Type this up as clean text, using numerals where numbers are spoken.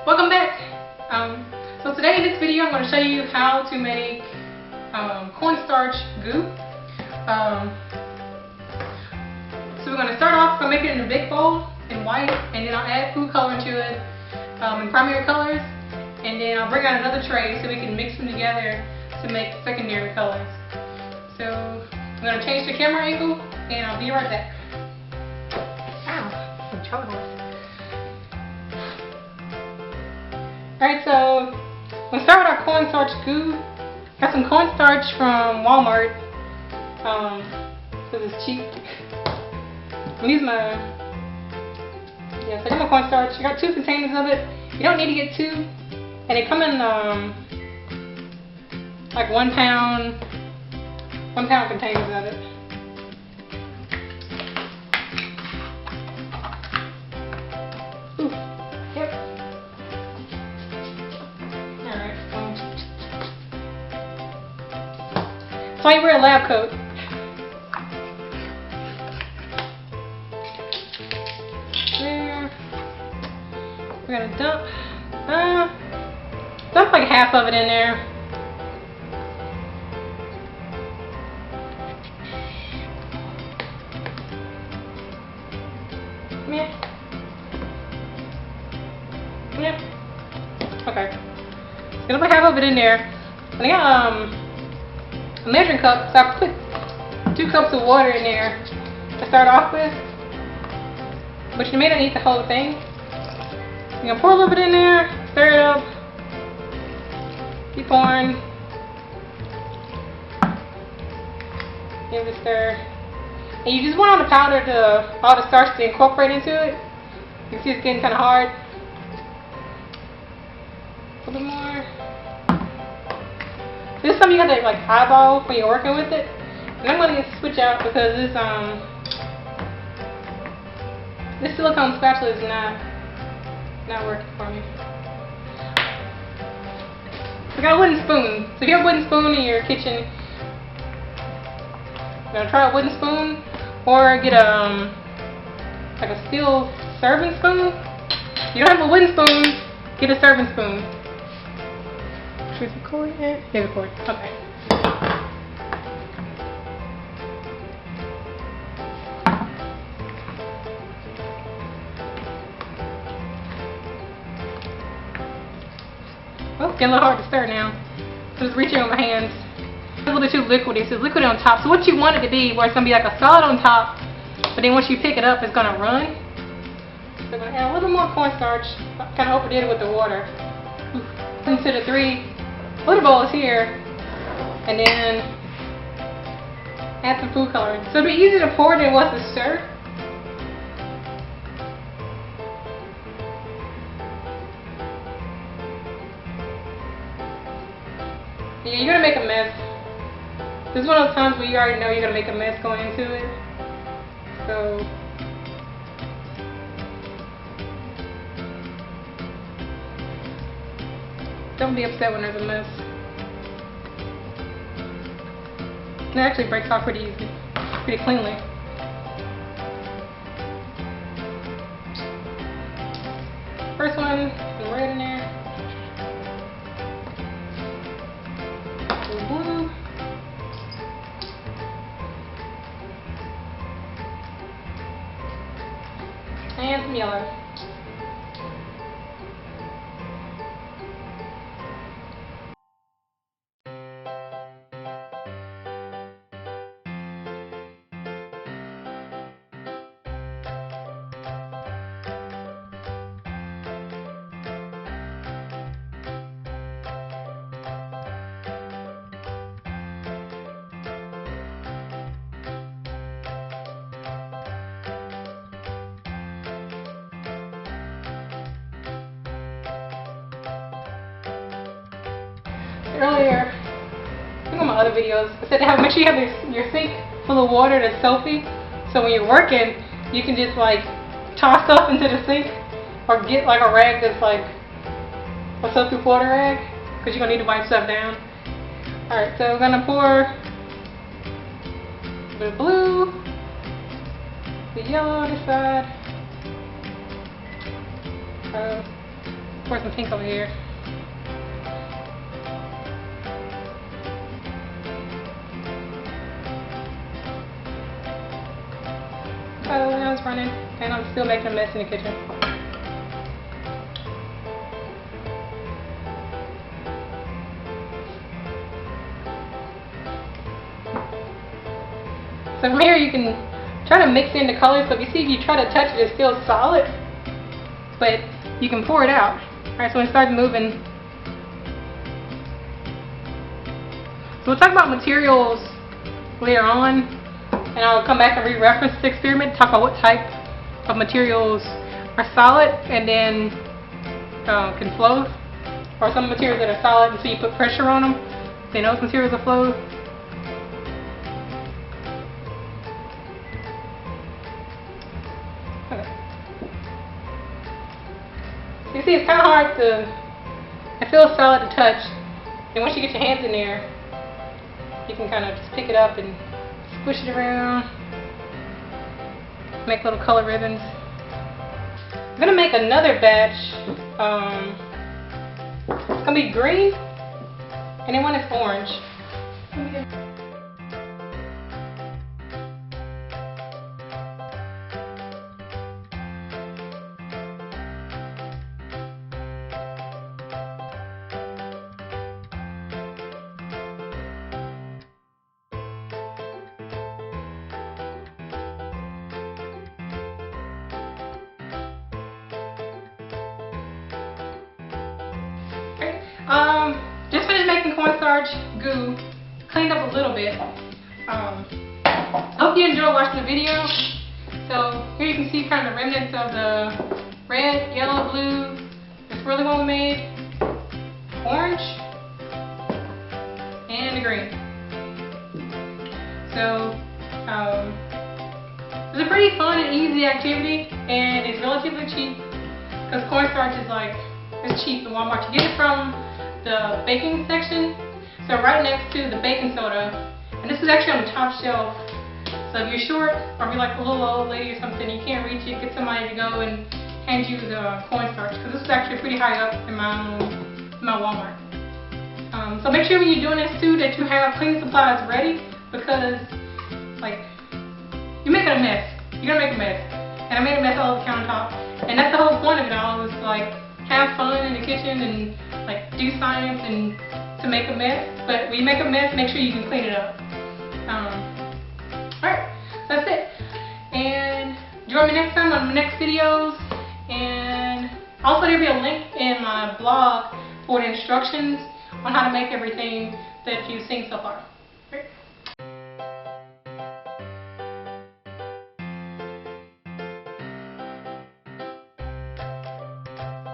Welcome back. So today in this video I'm going to show you how to make cornstarch goo. So we're going to start off by making it in a big bowl in white, and then I'll add food color to it in primary colors, and then I'll bring out another tray so we can mix them together to make secondary colors. So I'm going to change the camera angle and I'll be right back. Ow, I'm choking. Alright, so we'll start with our cornstarch goo. Got some cornstarch from Walmart. Because it's cheap. I'm using my, so I got my cornstarch. I got 2 containers of it. You don't need to get 2. And they come in like 1 pound containers of it. Ooh, yep. So you wear a lab coat. There. We're gonna dump like half of it in there. Yeah. Okay. Gonna put half of it in there. And I got a measuring cup, so I put 2 cups of water in there to start off with. But you may not need the whole thing. You're gonna pour a little bit in there, stir it up, keep pouring, give it a stir. And you just want all the powder all the starch to incorporate into it. You can see it's getting kind of hard. A little bit more. This is something you have to like eyeball when you're working with it. And I'm going to switch out because this silicone spatula is not working for me. I got a wooden spoon. So if you have a wooden spoon in your kitchen, you're going to try a wooden spoon or get like a steel serving spoon. If you don't have a wooden spoon, get a serving spoon. Should we record it? Yeah, record. Okay. Oh, getting a little hard to stir now. So just reaching with my hands. It's a little bit too liquidy, so it's liquid on top. So what you want it to be, where it's going to be like a solid on top, but then once you pick it up, it's going to run. So I'm going to add a little more cornstarch. Kind of overdid it with the water. Into the 3 water bowls here, and then add some food coloring. So it'll be easier to pour than it was to stir. Yeah, you're gonna make a mess. This is one of those times where you already know you're gonna make a mess going into it. So don't be upset when there's a mess. It actually breaks off pretty easy, pretty cleanly. First one, some red in there. Some blue. And some yellow. Earlier, I think on my other videos, I said make sure you have your sink full of water that's soapy, so when you're working, you can just like toss stuff into the sink, or get like a rag that's like a soapy water rag, because you're going to need to wipe stuff down. Alright, so we're going to pour a bit of blue, the yellow on this side, Pour some pink over here. Oh, now it's running, and I'm still making a mess in the kitchen. So from here you can try to mix in the colors. So if you see, if you try to touch it, it's still solid, but you can pour it out. Alright, so when it starts moving. So we'll talk about materials later on, and I'll come back and re-reference the experiment, talk about what type of materials are solid and then can flow, or some materials that are solid until you put pressure on them, then those materials will flow. Okay. So you see, it's kind of hard to, it feels solid to touch, and once you get your hands in there, you can kind of just pick it up and squish it around, make little color ribbons. I'm going to make another batch. It's going to be green, and then one is orange. Just finished making cornstarch goo. Cleaned up a little bit. Hope you enjoyed watching the video. So here you can see kind of the remnants of the red, yellow, blue, the swirly one we made, orange, and the green. So it's a pretty fun and easy activity, and it's relatively cheap because cornstarch is like, it's cheap in Walmart. You get it from the baking section, so right next to the baking soda, and this is actually on the top shelf. So if you're short, or if you're like a little old lady or something, you can't reach it, get somebody to go and hand you the cornstarch, because this is actually pretty high up in my Walmart. So make sure when you're doing this too that you have cleaning supplies ready, because like, you're making a mess. You're gonna make a mess, and I made a mess all over the countertop, and that's the whole point of it all, is like have fun in the kitchen and like do science and to make a mess. But when you make a mess, make sure you can clean it up. Alright, so that's it. And join me next time on the next videos. And also there'll be a link in my blog for the instructions on how to make everything that you've seen so far.